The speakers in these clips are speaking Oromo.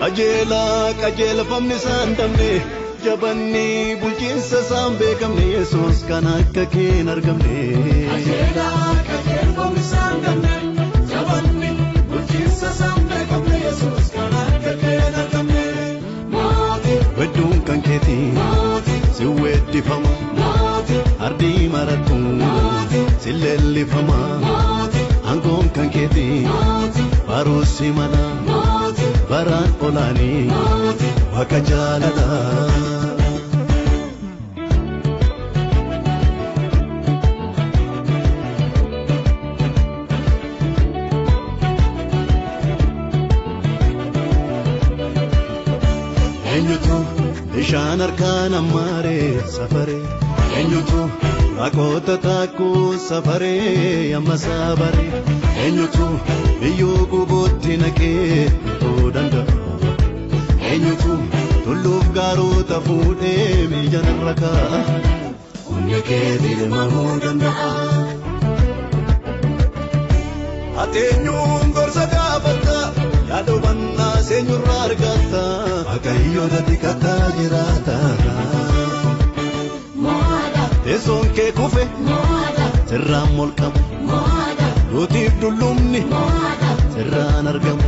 Qajeela famni sandamne jabanni bulchiinsa sambe kamne Yesus kana akka keen argamne Qajeela famni sandamne jabanni bulchiinsa sambe kamne Yesus kana akka keen argamne Mooti Wedduun kan keeti si weddifama Ardi maratu silellifama Angoon kan keeti barusi mana Baran olani Waka jalada Enyutu ishaan arkaan ammaare safare Enyutu akota taku safare amma sabare Enyutu biyyoo gubuutti naqee itoo danda'a Enyutu tulluuf gaarota fuudhee mijanarra kaa'a Humni keetii deemamuu danda'a Ateenyuun gorsa gaafata yaadobannaa seenyurraa argata Waaqayyo dati kataa jiraata Teessoon kee kufe sirraan molqamu Rootiif dullumni sirraan argamu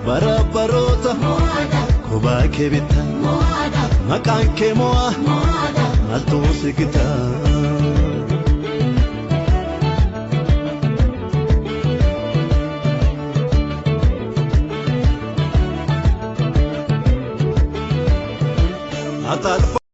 Barabaroota kubaa kee bitta Maqaan kee mo'a maaltu si gita